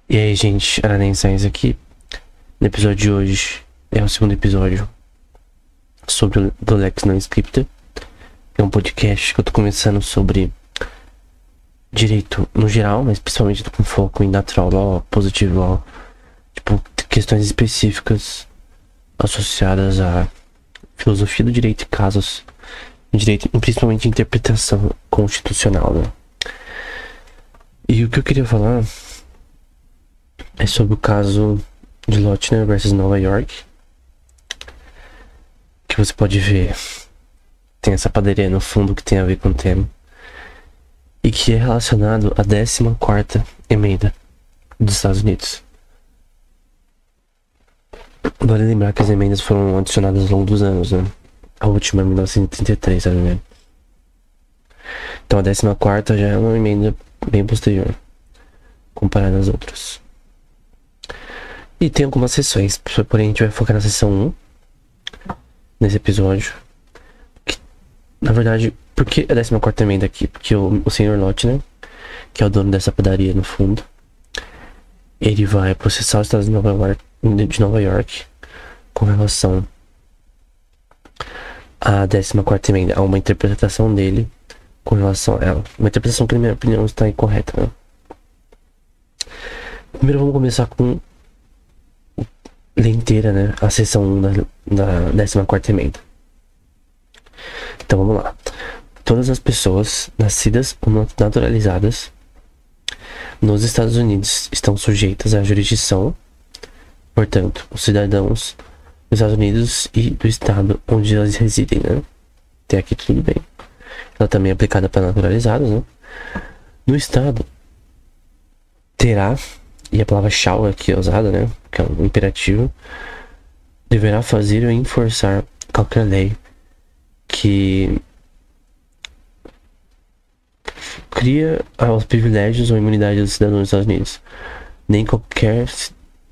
E aí, gente, Aranem Sainz aqui. No episódio de hoje é o segundo episódio sobre o do Lex Não Scripted. É um podcast que eu tô começando sobre direito no geral, mas principalmente com foco em natural law, positive law, tipo, questões específicas associadas à filosofia do direito e casos do direito, e principalmente interpretação constitucional, né? E o que eu queria falar é sobre o caso de Lochner versus Nova York, que você pode ver, tem essa padaria no fundo que tem a ver com o tema, e que é relacionado à 14ª emenda dos Estados Unidos. Vale lembrar que as emendas foram adicionadas ao longo dos anos, né? A última é 1933, se não me engano. Então a 14ª já é uma emenda bem posterior, comparada às outras. E tem algumas sessões, porém a gente vai focar na sessão 1 nesse episódio. Que, na verdade, por que a 14ª emenda aqui? Porque o senhor Lochner, que é o dono dessa padaria no fundo, ele vai processar os Estados de Nova York com relação à 14ª emenda, a uma interpretação dele com relação a ela. Uma interpretação que, na minha opinião, está incorreta, né? Primeiro vamos começar com ler inteira, né, a seção 1 da 14ª emenda. Então vamos lá. Todas as pessoas nascidas ou naturalizadas nos Estados Unidos estão sujeitas à jurisdição, portanto, os cidadãos dos Estados Unidos e do estado onde elas residem, né? Até aqui tudo bem. Ela também é aplicada para naturalizados, né? No estado terá, e a palavra shall aqui é usada, né, que é um imperativo, deverá fazer ou enforçar qualquer lei que cria os privilégios ou imunidade dos cidadãos dos Estados Unidos. Nem qualquer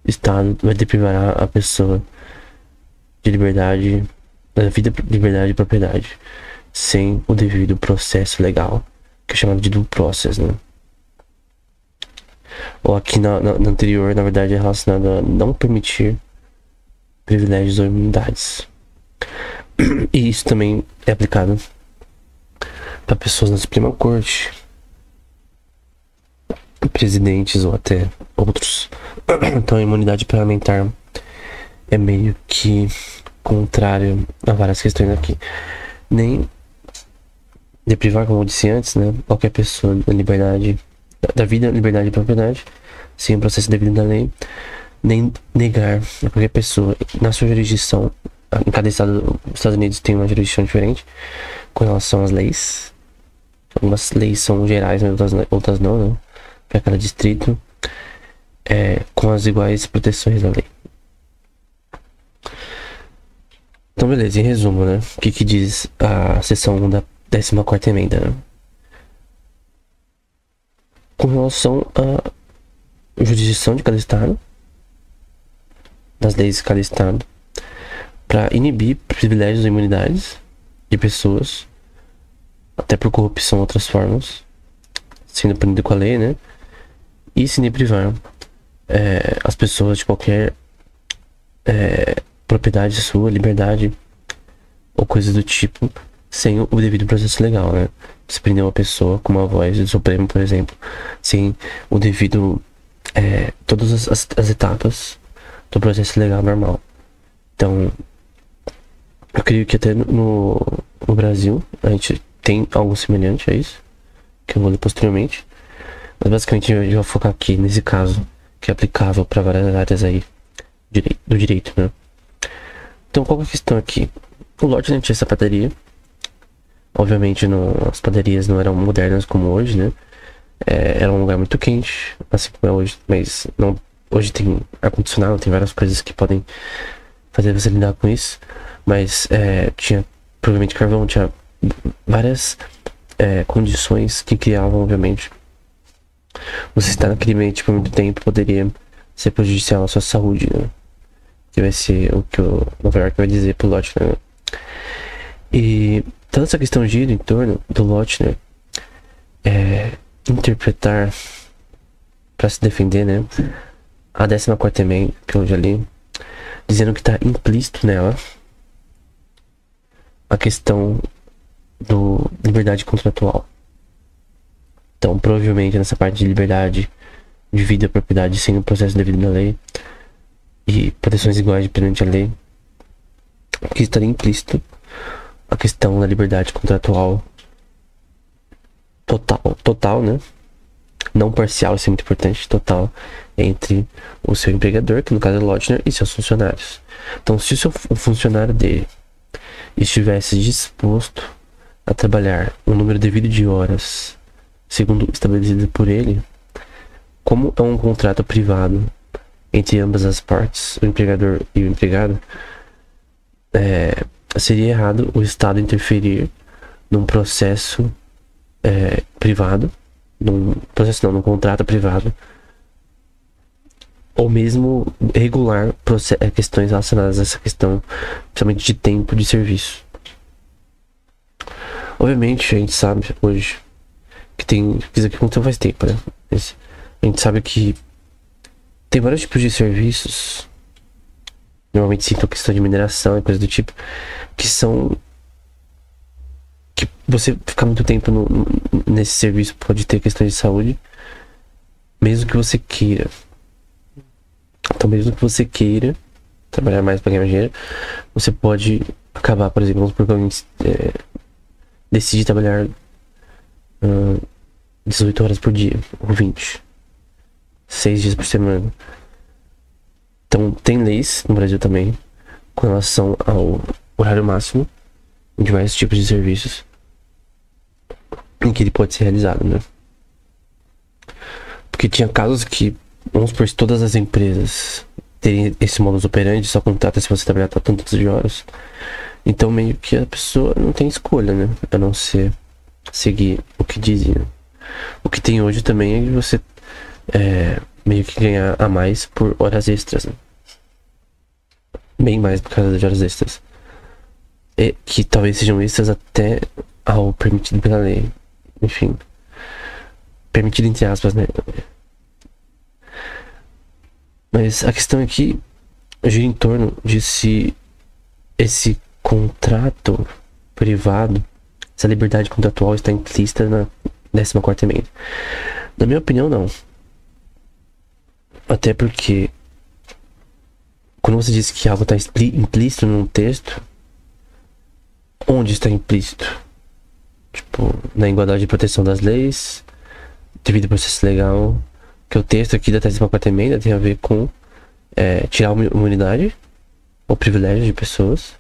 estado vai deprivar a pessoa de liberdade, da vida, liberdade e propriedade, sem o devido processo legal, que é chamado de due process, né? Ou aqui na anterior, na verdade, é relacionado a não permitir privilégios ou imunidades. E isso também é aplicado para pessoas na Suprema Corte, presidentes ou até outros. Então a imunidade parlamentar é meio que contrário a várias questões aqui. Nem deprivar, como eu disse antes, né, qualquer pessoa da liberdade, da vida, liberdade e propriedade, sem o processo devido da lei, nem negar a qualquer pessoa na sua jurisdição. Em cada estado, os Estados Unidos tem uma jurisdição diferente com relação às leis. Algumas leis são gerais, mas outras não, né? Para cada distrito, com as iguais proteções da lei. Então, beleza, em resumo, né? O que diz a seção 1 da 14ª emenda, né? Com relação à jurisdição de cada estado, das leis de cada estado, para inibir privilégios e imunidades de pessoas, até por corrupção ou outras formas, sendo punido com a lei, né? E se privar as pessoas de qualquer propriedade sua, liberdade ou coisas do tipo, sem o devido processo legal, né? Se prender uma pessoa com uma voz do Supremo, por exemplo, sem o devido todas as etapas do processo legal normal. Então, eu creio que até no Brasil a gente tem algo semelhante a isso, que eu vou ler posteriormente. Mas basicamente eu vou focar aqui nesse caso, que é aplicável para várias áreas aí do direito, né? Então, qual é a questão aqui? O Lochner tinha essa padaria. Obviamente as padarias não eram modernas como hoje, né? Era um lugar muito quente, assim como é hoje, mas não, hoje tem ar-condicionado, tem várias coisas que podem fazer você lidar com isso, mas tinha provavelmente carvão, tinha várias condições que criavam, obviamente, você estar naquele ambiente por muito tempo poderia ser prejudicial à sua saúde, né? Que vai ser o que o Nova York vai dizer pro Lochner, né? E toda essa questão gira em torno do Lochner interpretar pra se defender, né? A 14ª emenda, que eu já li, dizendo que tá implícito nela a questão do liberdade contratual. Então, provavelmente, nessa parte de liberdade de vida e propriedade sem o processo devido na lei e proteções iguais perante a lei, que estaria implícito a questão da liberdade contratual total, né? Não parcial, isso é muito importante, total, entre o seu empregador, que no caso é Lochner, e seus funcionários. Então, se o funcionário dele estivesse disposto a trabalhar um número devido de horas, segundo estabelecido por ele, como é um contrato privado entre ambas as partes, o empregador e o empregado, seria errado o Estado interferir num processo privado, num contrato privado, ou mesmo regular questões relacionadas a essa questão, principalmente de tempo de serviço. Obviamente, a gente sabe hoje que isso aqui aconteceu faz tempo, né? A gente sabe que tem vários tipos de serviços, normalmente citam questão de mineração e coisa do tipo, que você ficar muito tempo nesse serviço pode ter questões de saúde, mesmo que você queira. Então, mesmo que você queira trabalhar mais para ganhar dinheiro, você pode acabar, por exemplo, porque alguém decide trabalhar 18 horas por dia, ou 20, 6 dias por semana. Então, tem leis no Brasil também com relação ao horário máximo em diversos tipos de serviços em que ele pode ser realizado, né? Porque tinha casos que, vamos supor, se todas as empresas terem esse modus operandi, só contrata se você trabalhar tantas de horas, então meio que a pessoa não tem escolha, né? A não ser seguir o que dizia. O que tem hoje também é que você meio que ganhar a mais por horas extras, né? Bem mais por causa de horas extras. E que talvez sejam extras até ao permitido pela lei. Enfim. Permitido entre aspas, né? Mas a questão é que gira em torno de se esse contrato privado, essa liberdade contratual está implícita na 14ª emenda. Na minha opinião, não. Até porque quando você diz que algo está implícito num texto, onde está implícito? Tipo, na igualdade de proteção das leis, devido ao processo legal, que o texto aqui da 14ª emenda tem a ver com tirar a imunidade ou privilégio de pessoas,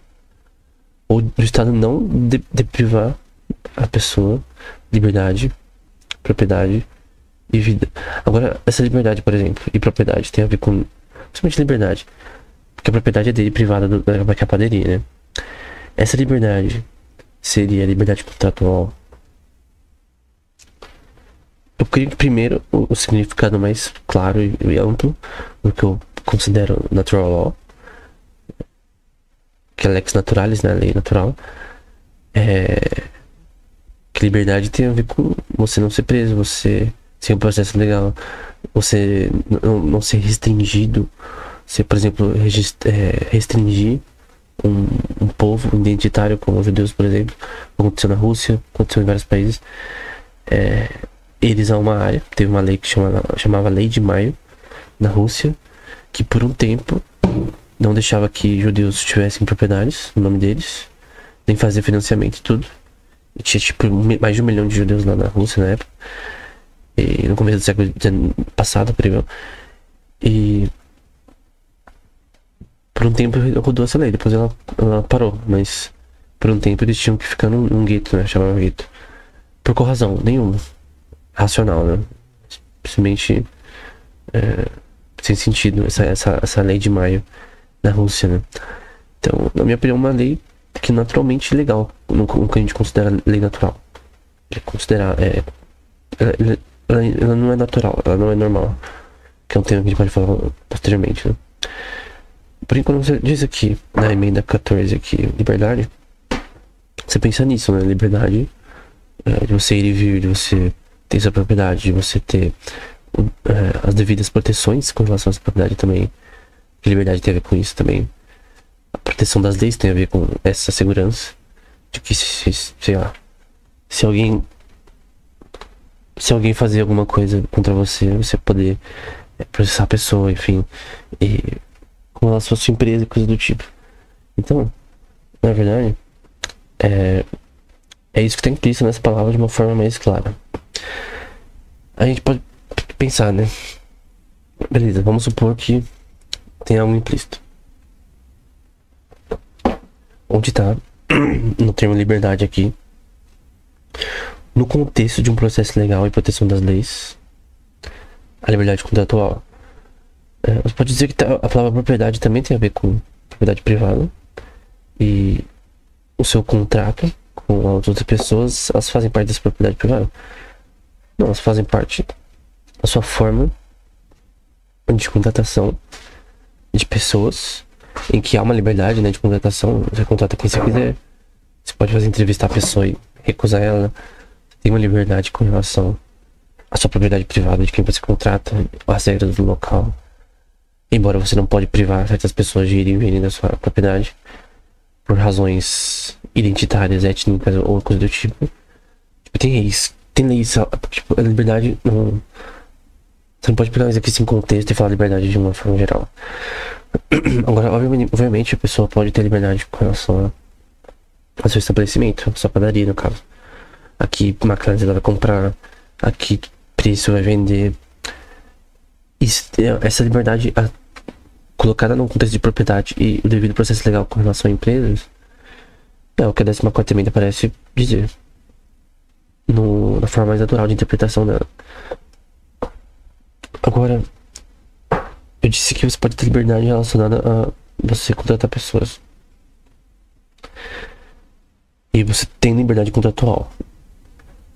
ou do Estado não deprivar a pessoa liberdade, propriedade e vida. Agora, essa liberdade, por exemplo, e propriedade tem a ver com principalmente liberdade, porque a propriedade é dele, privada da capaderia, né? Essa liberdade seria a liberdade contratual. Eu creio que primeiro o significado mais claro e amplo, o que eu considero natural law, que é lex naturalis, né, lei natural, que liberdade tem a ver com você não ser preso, você sem um processo legal, você não ser restringido, você, por exemplo, restringir um povo identitário como os judeus, por exemplo, aconteceu na Rússia, aconteceu em vários países. Eles há uma área, teve uma lei que chamava Lei de Maio na Rússia, que por um tempo não deixava que judeus tivessem propriedades no nome deles, nem fazer financiamento e tudo. E tinha tipo mais de 1 milhão de judeus lá na Rússia na época, e no começo do século passado, primeiro. E por um tempo rodou essa lei, depois ela parou, mas por um tempo eles tinham que ficar num gueto, né, chamava gueto. Por qual razão? Nenhuma. Racional, né? Simplesmente sem sentido essa lei de Maio na Rússia, né? Então, na minha opinião, é uma lei que naturalmente é legal, no que a gente considera lei natural. Ela não é natural, ela não é normal, que é um tema que a gente pode falar posteriormente, né? Porém, quando você diz aqui na emenda 14 aqui, liberdade, você pensa nisso, né? Liberdade de você ir e vir, de você ter sua propriedade, de você ter as devidas proteções com relação a essa propriedade também. Que liberdade tem a ver com isso também. A proteção das leis tem a ver com essa segurança de que, sei lá, se alguém fazer alguma coisa contra você, você poder processar a pessoa, enfim, e com relação à sua empresa e coisa do tipo. Então, na verdade, é isso que tem implícito nessa palavra de uma forma mais clara. A gente pode pensar, né? Beleza, vamos supor que tem algo implícito. Onde tá no termo liberdade aqui? No contexto de um processo legal e proteção das leis, a liberdade contratual. Você pode dizer que a palavra propriedade também tem a ver com propriedade privada. E o seu contrato com as outras pessoas, elas fazem parte dessa propriedade privada? Não, elas fazem parte da sua forma de contratação de pessoas, em que há uma liberdade, né, de contratação. Você contrata quem você quiser. Você pode fazer entrevistar a pessoa e recusar ela. Você tem uma liberdade com relação à sua propriedade privada de quem você contrata, as regras do local. Embora você não pode privar certas pessoas de irem e virem da sua propriedade por razões identitárias, étnicas ou coisa do tipo. Tem leis, tipo, a liberdade não... Você não pode pegar isso aqui sem contexto e falar liberdade de uma forma geral. Agora, obviamente, a pessoa pode ter liberdade com relação ao seu estabelecimento, a sua padaria, no caso. Aqui, máquina ela vai comprar, aqui, preço vai vender. Essa liberdade colocada num contexto de propriedade e o devido processo legal com relação a empresas é o que a 14ª emenda parece dizer na forma mais natural de interpretação dela. Agora, eu disse que você pode ter liberdade relacionada a você contratar pessoas e você tem liberdade contratual.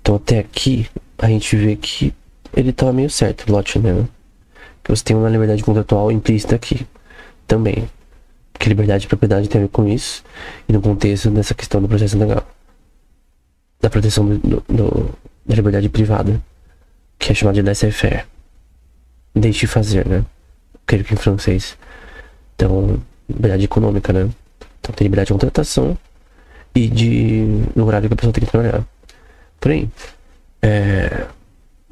Então até aqui a gente vê que ele tá meio certo, o Lott, né? Que você tem uma liberdade contratual implícita aqui também, porque liberdade e propriedade tem a ver com isso, e no contexto dessa questão do processo legal, da proteção da liberdade privada, que é chamada de laissez-faire, deixe fazer, né? Creio que em francês. Então, liberdade econômica, né? Então tem liberdade de contratação e do horário que a pessoa tem que trabalhar. Porém,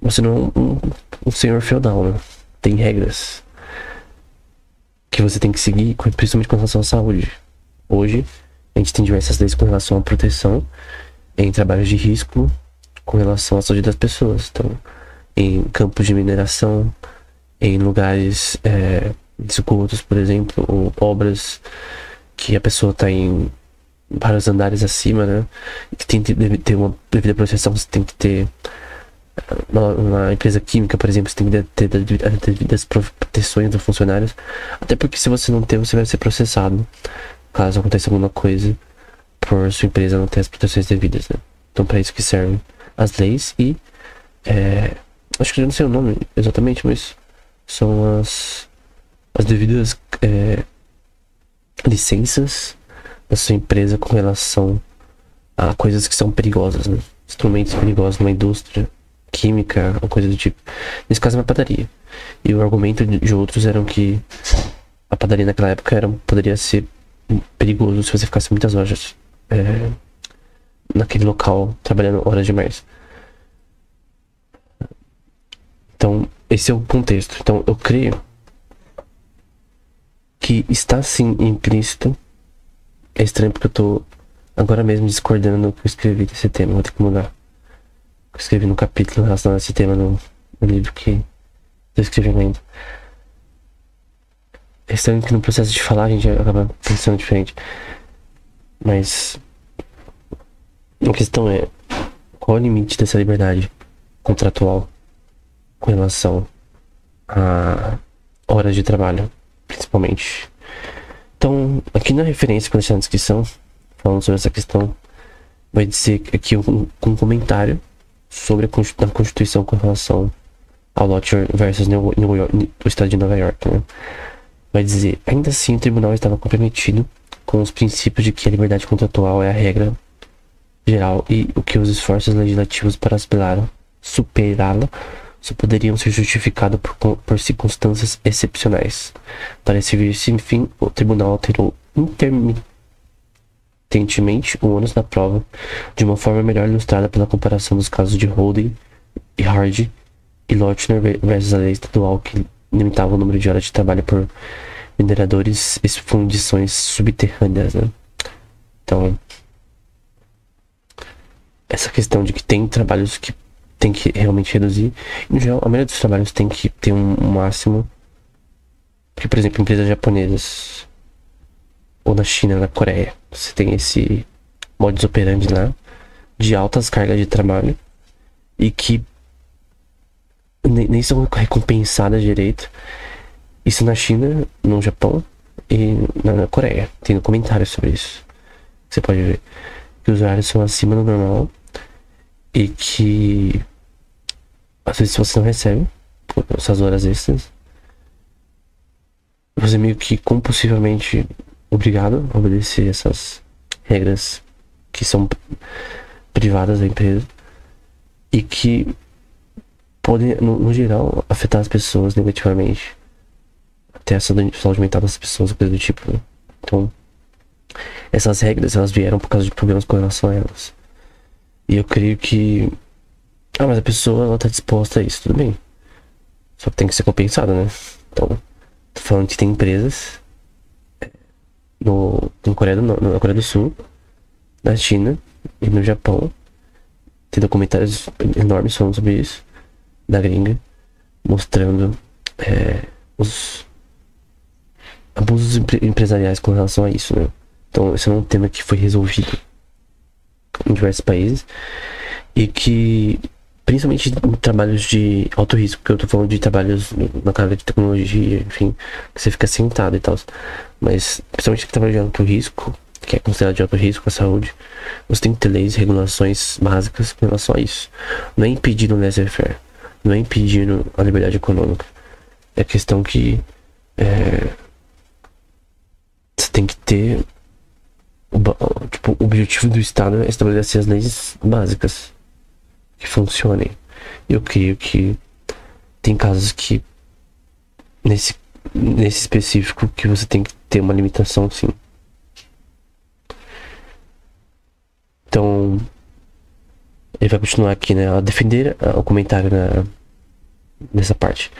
você não é um senhor feudal, né? Tem regras que você tem que seguir, principalmente com relação à saúde. Hoje, a gente tem diversas leis com relação à proteção em trabalhos de risco com relação à saúde das pessoas. Então, em campos de mineração, em lugares esgotos, por exemplo, ou obras que a pessoa está em vários andares acima, né? Que tem que ter uma devida proteção, você tem que ter na empresa química, por exemplo, você tem que ter as devidas proteções dos funcionários, até porque se você não ter, você vai ser processado caso aconteça alguma coisa por sua empresa não ter as proteções devidas, né? Então para isso que servem as leis e acho que eu não sei o nome exatamente, mas são as devidas licenças da sua empresa com relação a coisas que são perigosas, né? Instrumentos perigosos numa indústria química ou coisa do tipo. Nesse caso é uma padaria. E o argumento de outros eram que a padaria naquela época poderia ser perigoso se você ficasse muitas horas naquele local trabalhando horas demais. Então esse é o contexto. Então eu creio que está sim implícito. É estranho porque eu tô agora mesmo discordando do que eu escrevi desse tema. Vou ter que mudar. Eu escrevi no capítulo relacionado a esse tema no livro que tô escrevendo ainda. É estranho que no processo de falar a gente acaba pensando diferente. Mas a questão é qual é o limite dessa liberdade contratual com relação a horas de trabalho, principalmente. Então, aqui na referência, quando está na descrição, falando sobre essa questão, vai dizer aqui um comentário sobre a Constituição com relação ao Lott versus New York, o estado de Nova York, né? Vai dizer, ainda assim o tribunal estava comprometido com os princípios de que a liberdade contratual é a regra geral e o que os esforços legislativos para superá-la só poderiam ser justificados por circunstâncias excepcionais. Para servir-se, enfim, o tribunal alterou intermitentemente o ônus da prova de uma forma melhor ilustrada pela comparação dos casos de Holden e Hardy e Lochner versus a lei estadual que limitava o número de horas de trabalho por mineradores e fundições subterrâneas, né? Então, essa questão de que tem trabalhos que tem que realmente reduzir, em geral, a maioria dos trabalhos tem que ter um máximo, porque, por exemplo, empresas japonesas ou na China, na Coreia, você tem esse modus operandi lá de altas cargas de trabalho e que nem são recompensadas direito. Isso na China, no Japão e na Coreia. Tem um comentário sobre isso. Você pode ver que os horários são acima do normal e que às vezes você não recebe essas horas extras, você é meio que compulsivamente obrigado a obedecer essas regras que são privadas da empresa e que podem, no geral, afetar as pessoas negativamente, até a saúde mental das pessoas, coisa do tipo, né? Então, essas regras, elas vieram por causa de problemas com relação a elas. E eu creio que mas a pessoa, ela tá disposta a isso, tudo bem. Só que tem que ser compensada, né? Então, tô falando que tem empresas na Coreia do Sul, na China e no Japão. Tem documentários enormes falando sobre isso, da gringa, mostrando os abusos empresariais com relação a isso, né? Então, esse é um tema que foi resolvido em diversos países e que, principalmente em trabalhos de alto risco, porque eu tô falando de trabalhos na carga de tecnologia, enfim, que você fica sentado e tal. Mas, principalmente que trabalho de alto risco, que é considerado de alto risco à saúde, você tem que ter leis e regulações básicas com relação a isso. Não é impedindo o laissez-faire, não é impedindo a liberdade econômica. É questão que você tem que ter o objetivo do Estado é estabelecer as leis básicas que funcionem. Eu creio que tem casos que nesse específico que você tem que ter uma limitação, sim. Então ele vai continuar aqui, né, a defender o comentário nessa parte.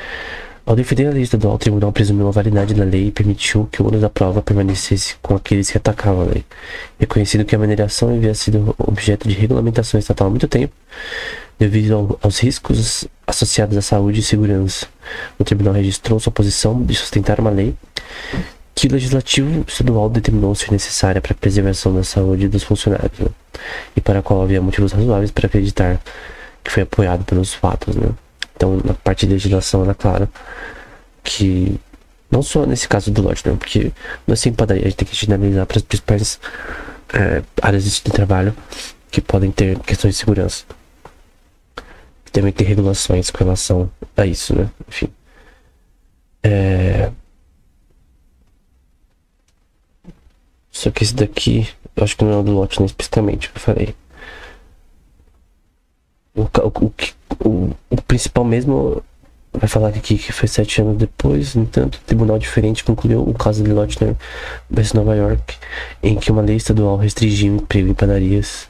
Ao defender a lei estadual, o tribunal presumiu a validade da lei e permitiu que o ônus da prova permanecesse com aqueles que atacavam a lei. Reconhecido que a mineração havia sido objeto de regulamentação estatal há muito tempo, devido aos riscos associados à saúde e segurança, o tribunal registrou sua posição de sustentar uma lei que o legislativo estadual determinou ser necessária para a preservação da saúde dos funcionários, né? E para a qual havia motivos razoáveis para acreditar que foi apoiado pelos fatos, né? Então, na parte de legislação, era claro que, não só nesse caso do lote, né? Porque não é sem padaria, a gente tem que generalizar para as principais áreas de trabalho que podem ter questões de segurança. Também tem regulações com relação a isso, né? Enfim. Só que esse daqui, eu acho que não é o do lote, nem especificamente, que eu falei. O principal mesmo vai falar aqui que foi 7 anos depois. No entanto, o tribunal diferente concluiu o caso de Lochner vs Nova York, em que uma lei estadual restringiu o emprego em padarias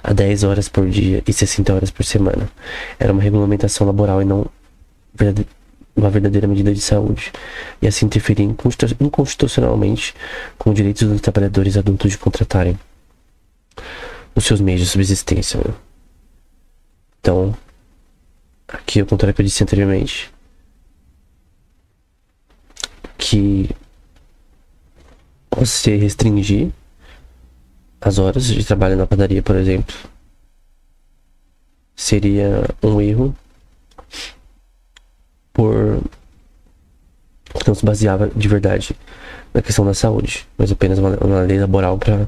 a 10 horas por dia e 60 horas por semana. Era uma regulamentação laboral e não uma verdadeira medida de saúde, e assim interferir inconstitucionalmente com os direitos dos trabalhadores adultos de contratarem os seus meios de subsistência, né? Então, aqui é o contrário que eu disse anteriormente, que você restringir as horas de trabalho na padaria, por exemplo, seria um erro por que não se baseava de verdade na questão da saúde, mas apenas uma lei laboral para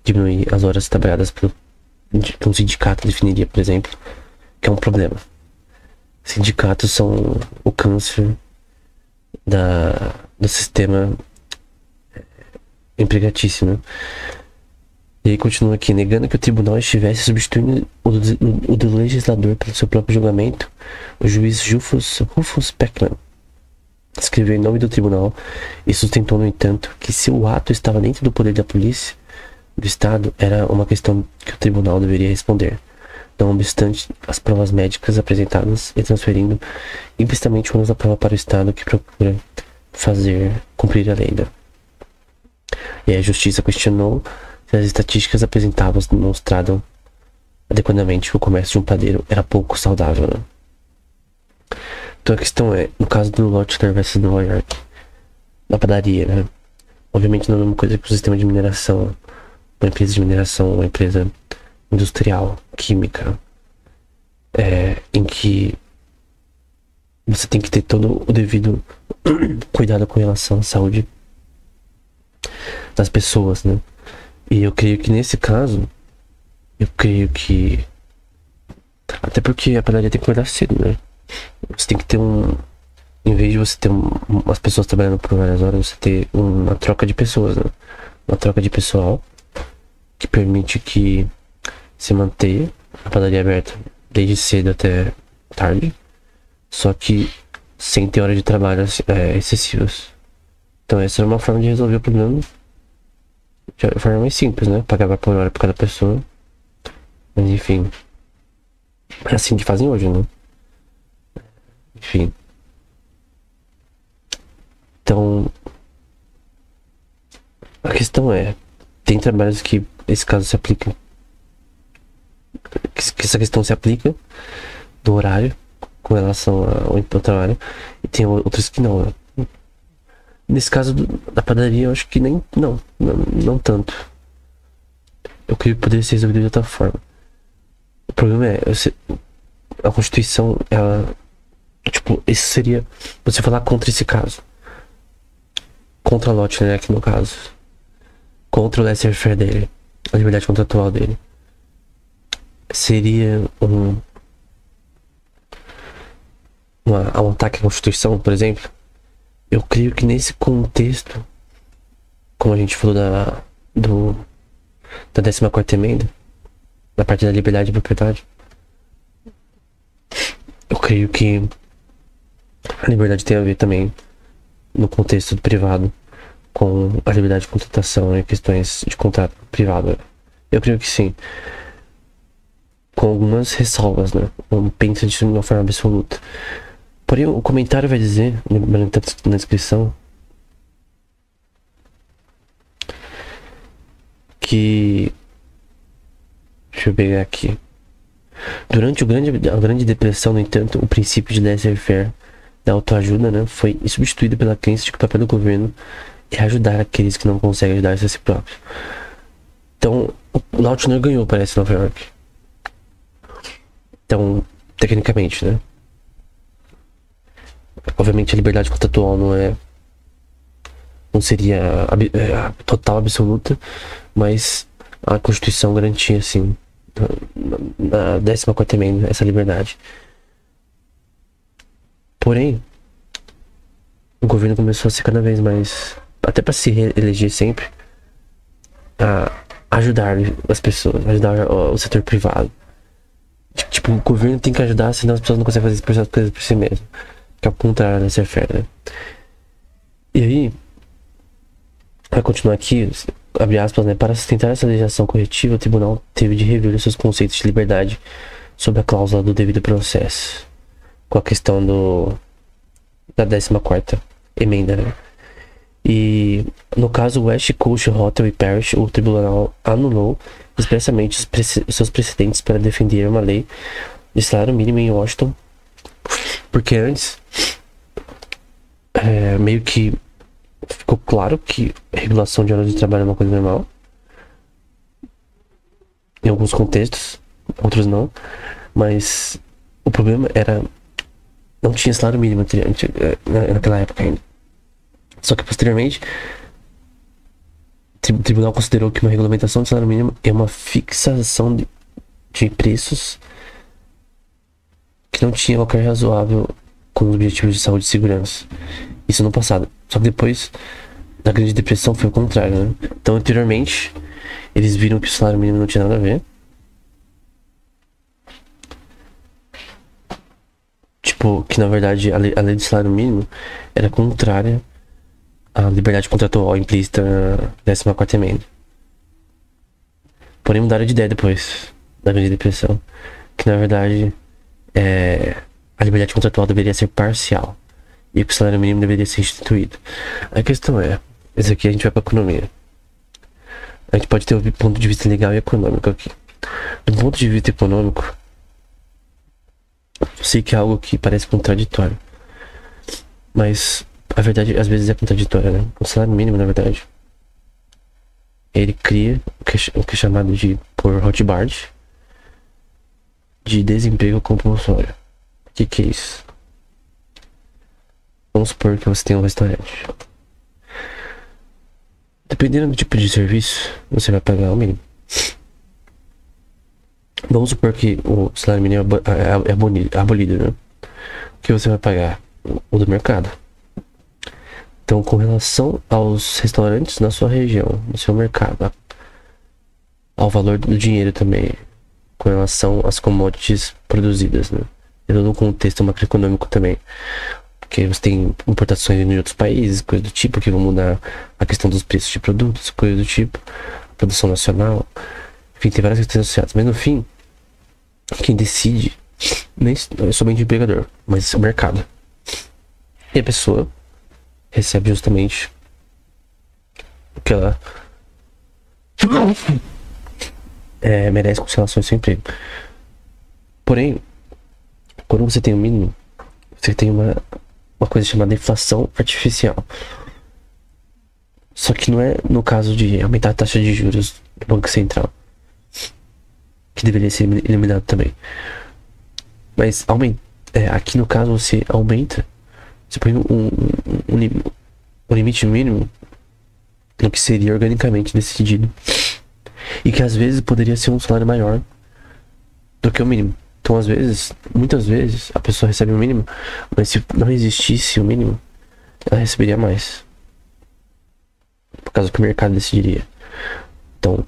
diminuir as horas trabalhadas que um sindicato definiria, por exemplo, que é um problema. Sindicatos são o câncer do sistema empregatício, né? E aí continua aqui, negando que o tribunal estivesse substituindo o do legislador pelo seu próprio julgamento, o juiz Rufus Peckman escreveu em nome do tribunal e sustentou, no entanto, que se o ato estava dentro do poder da polícia do Estado, era uma questão que o tribunal deveria responder, não obstante as provas médicas apresentadas e transferindo implicitamente o ônus da prova para o Estado que procura fazer cumprir a lei. E a justiça questionou se as estatísticas apresentadas mostraram adequadamente que o comércio de um padeiro era pouco saudável. Então a questão é, no caso do Lochner versus Nova York, da padaria, né? Obviamente não é a mesma coisa que o sistema de mineração, uma empresa de mineração, uma empresa industrial, química, em que você tem que ter todo o devido cuidado com relação à saúde das pessoas, né? E eu creio que nesse caso, até porque a padaria tem que acordar cedo, né? Você tem que ter em vez de você ter as pessoas trabalhando por várias horas, você ter uma troca de pessoas, né? Uma troca de pessoal que permite que se mantenha a padaria aberta desde cedo até tarde, só que sem ter horas de trabalho excessivas. Então essa é uma forma de resolver o problema de forma mais simples, né? Pagar por hora por cada pessoa. Mas enfim, é assim que fazem hoje, né? Enfim. Então, a questão é, tem trabalhos que esse caso se aplica, que essa questão se aplica do horário com relação ao trabalho, e tem outros que não, né? Nesse caso da padaria, eu acho que não tanto. Eu creio que poderia ser resolvido de outra forma. O problema é, a Constituição, ela, tipo, esse seria você falar contra esse caso, contra a Lochner, né, aqui no caso, contra o laissez-faire dele, a liberdade contratual dele, seria um ataque à Constituição, por exemplo. Eu creio que nesse contexto, como a gente falou da 14ª emenda, da parte da liberdade de propriedade, eu creio que a liberdade tem a ver também, no contexto do privado, com a liberdade de contratação e questões de contrato privado. Eu creio que sim, com algumas ressalvas, né? Não pensa disso de uma forma absoluta. Porém, o comentário vai dizer, na descrição, que... Deixa eu pegar aqui. Durante a Grande Depressão, no entanto, o princípio de laissez-faire da autoajuda, né, foi substituído pela crença de que o papel do governo é ajudar aqueles que não conseguem ajudar-se a si próprios. Então, o Lochner ganhou, parece, Nova York. Então, tecnicamente, né? Obviamente a liberdade contratual não seria a total absoluta, mas a Constituição garantia, assim, na 14ª emenda, essa liberdade. Porém, o governo começou a ser cada vez mais, até para se reeleger sempre, a ajudar as pessoas, ajudar o setor privado. Tipo, o governo tem que ajudar, senão as pessoas não conseguem fazer as coisas por si mesmo. Que é o contrário da laissez-faire, né? E aí, vai continuar aqui, abre aspas, né? Para sustentar essa legislação corretiva, o tribunal teve de rever os seus conceitos de liberdade sob a cláusula do devido processo, com a questão da 14ª emenda, né? E no caso West Coast Hotel e Parish, o tribunal anulou expressamente os seus precedentes para defender uma lei de salário mínimo em Washington, porque antes meio que ficou claro que a regulação de horas de trabalho é uma coisa normal em alguns contextos, outros não, mas o problema era não tinha salário mínimo naquela época ainda. Só que posteriormente o tribunal considerou que uma regulamentação de salário mínimo é uma fixação de preços que não tinha qualquer razoável com os objetivos de saúde e segurança. Isso no passado. Só que depois, na Grande Depressão, foi o contrário, né? Então, anteriormente, Eles viram que o salário mínimo não tinha nada a ver. Tipo, que na verdade a lei do salário mínimo era contrária à liberdade contratual implícita na 14ª emenda. Porém mudaram de ideia depois da Grande Depressão. Que na verdade a liberdade contratual deveria ser parcial. E que o salário mínimo deveria ser instituído. A questão é, isso aqui a gente vai pra economia. A gente pode ter o ponto de vista legal e econômico aqui. Do ponto de vista econômico, eu sei que é algo que parece contraditório. Mas a verdade às vezes é contraditória, né? O salário mínimo, na verdade, ele cria o que é chamado de, por Rothbard, de desemprego compulsório. O que é isso? Vamos supor que você tem um restaurante. Dependendo do tipo de serviço, você vai pagar o mínimo. Vamos supor que o salário mínimo é abolido, né? O que você vai pagar? O do mercado. Então, com relação aos restaurantes na sua região, no seu mercado, ao valor do dinheiro também, com relação às commodities produzidas, né? E todo o contexto macroeconômico também. Porque você tem importações de outros países, coisas do tipo, que vão mudar a questão dos preços de produtos, coisas do tipo, produção nacional. Enfim, tem várias questões associadas. Mas no fim, quem decide nem é somente o empregador, mas o mercado. E a pessoa recebe justamente o que ela merece com relação ao seu emprego. Porém, quando você tem o mínimo, você tem uma coisa chamada inflação artificial. Só que não é no caso de aumentar a taxa de juros do Banco Central, que deveria ser eliminado também. Mas aqui no caso você aumenta, você põe um limite mínimo no que seria organicamente decidido. E que às vezes poderia ser um salário maior do que o mínimo. Então às vezes, muitas vezes, a pessoa recebe o mínimo, mas se não existisse o mínimo, ela receberia mais. Por causa que o mercado decidiria. Então,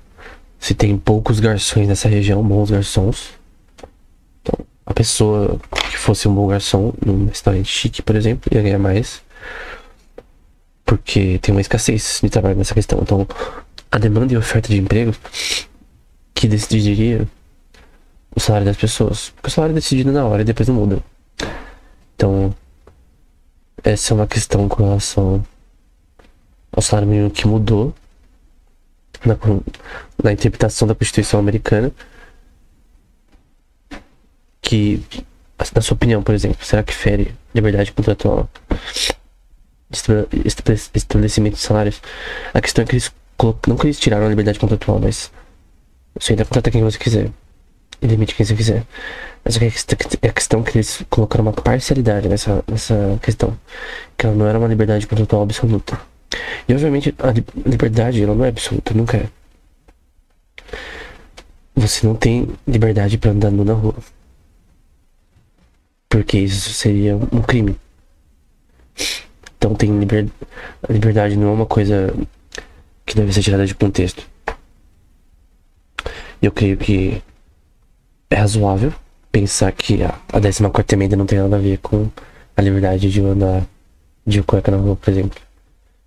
se tem poucos garçons nessa região, bons garçons, então a pessoa que fosse um bom garçom num restaurante chique, por exemplo, ia ganhar mais. Porque tem uma escassez de trabalho nessa questão. Então, a demanda e a oferta de emprego que decidiria o salário das pessoas. Porque o salário é decidido na hora e depois não muda. Então, essa é uma questão com relação ao salário mínimo que mudou na interpretação da Constituição americana. Que, na sua opinião, por exemplo, será que fere liberdade contratual? Estabelecimento de salários. A questão é que eles não que eles tiraram a liberdade contratual, mas você ainda contrata quem você quiser e demite quem você quiser. Mas a questão é que eles colocaram uma parcialidade nessa questão, que ela não era uma liberdade contratual absoluta. E obviamente a liberdade ela não é absoluta, nunca é. Você não tem liberdade para andar nu na rua, porque isso seria um crime. Então tem a liberdade não é uma coisa que deve ser tirada de contexto. Eu creio que é razoável pensar que a 14ª emenda não tem nada a ver com a liberdade de andar de cueca na rua, por exemplo.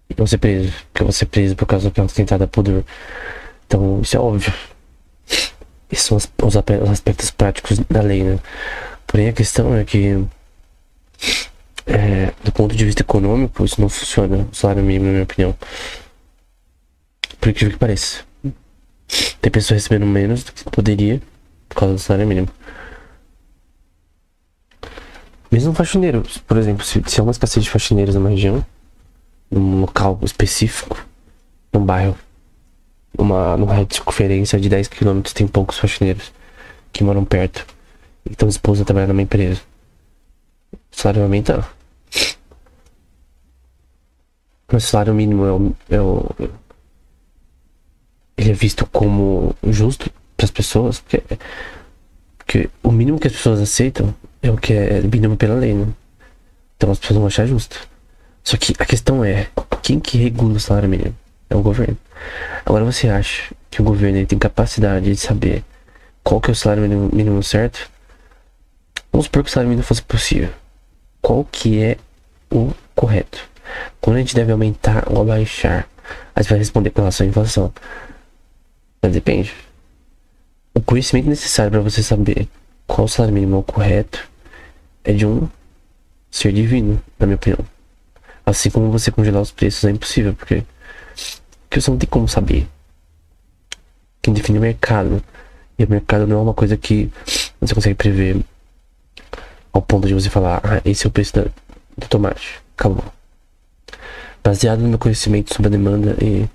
E não ser preso, porque eu vou ser preso por causa daquela tentada pudor. Então isso é óbvio. Esses são os aspectos práticos da lei, né? Porém a questão é que do ponto de vista econômico, isso não funciona, o salário mínimo, na minha opinião. Por incrível que pareça. Tem pessoas recebendo menos do que poderia por causa do salário mínimo. Mesmo faxineiros, por exemplo, se há uma escassez de faxineiros numa região, num local específico, num bairro, numa rede de circunferência de 10 km, tem poucos faxineiros que moram perto e estão dispostos a trabalhar numa empresa. O salário vai aumentar. O salário mínimo ele é visto como justo para as pessoas, porque o mínimo que as pessoas aceitam é o que é mínimo pela lei, né? Então as pessoas vão achar justo. Só que a questão é, quem que regula o salário mínimo? É o governo. Agora você acha que o governo ele tem capacidade de saber qual que é o salário mínimo certo? Vamos supor que o salário mínimo fosse possível. Qual que é o correto? Quando a gente deve aumentar ou abaixar? Aí você vai responder com relação à inflação. Mas depende. O conhecimento necessário para você saber qual o salário mínimo é o correto é de um ser divino, na minha opinião. Assim como você congelar os preços é impossível, porque você não tem como saber. Quem define o mercado. E o mercado não é uma coisa que você consegue prever ao ponto de você falar, esse é o preço do tomate. Acabou. Baseado no meu conhecimento sobre a demanda e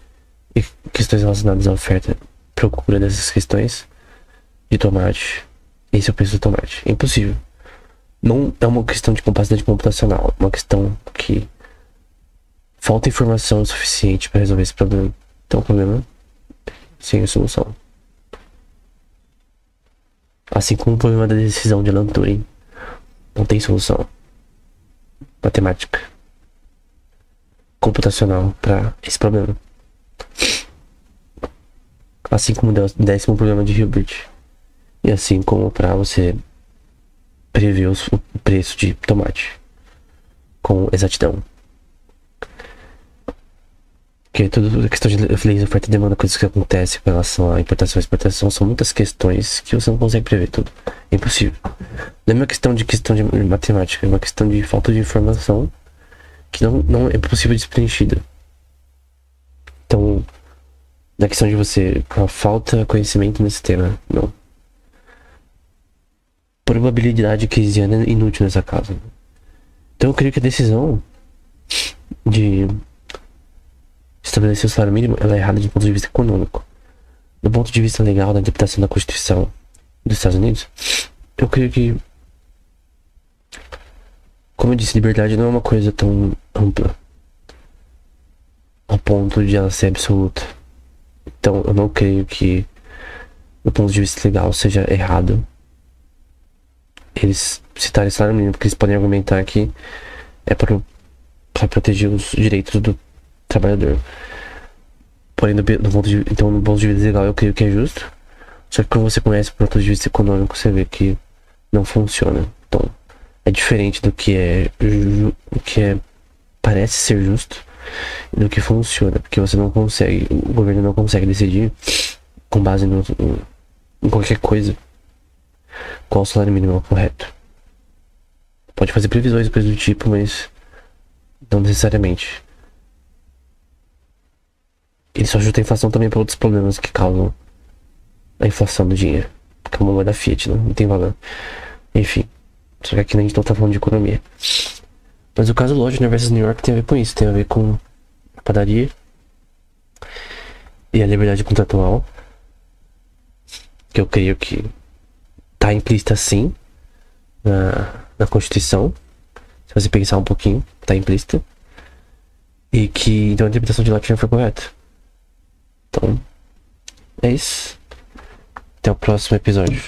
questões relacionadas à oferta, procura dessas questões de tomate, esse é o preço do tomate. É impossível. Não é uma questão de capacidade computacional, é uma questão que falta informação suficiente para resolver esse problema. Então, o problema sem solução. Assim como o problema da decisão de Alan Turing não tem solução matemática computacional para esse problema. Assim como o 10º problema de Hilbert. E assim como para você prever o preço de tomate com exatidão. Porque tudo a questão de leis, oferta e demanda, coisas que acontecem com relação à importação e exportação, são muitas questões que você não consegue prever tudo. É impossível. Não é uma questão de matemática, é uma questão de falta de informação que não é possível de ser preenchida. Então, na questão de você, a falta conhecimento nesse tema, não. Probabilidade keynesiana é inútil nessa casa. Então eu creio que a decisão de estabelecer o salário mínimo ela é errada de ponto de vista econômico. Do ponto de vista legal, da interpretação da Constituição dos Estados Unidos, eu creio que, como eu disse, liberdade não é uma coisa tão ampla ao ponto de ela ser absoluta. Então eu não creio que, do ponto de vista legal, seja errado eles citarem salário mínimo, porque eles podem argumentar que é para proteger os direitos do trabalhador. Porém, no ponto de vista legal, eu creio que é justo. Só que quando você conhece o ponto de vista econômico, você vê que não funciona. Então, é diferente do que parece ser justo e do que funciona, porque você não consegue, o governo não consegue decidir com base em qualquer coisa qual o salário mínimo é o correto. Pode fazer previsões coisas do tipo, mas não necessariamente. Ele só ajuda a inflação também para outros problemas que causam a inflação do dinheiro. Porque é uma moeda fiat, não tem valor. Enfim, só que aqui a gente não tá falando de economia. Mas o caso Lodge versus New York tem a ver com isso, tem a ver com a padaria e a liberdade contratual, que eu creio que tá implícita sim na Constituição. Se você pensar um pouquinho, tá implícita. E que então a interpretação de Lodge foi correta. Então, é isso. Até o próximo episódio.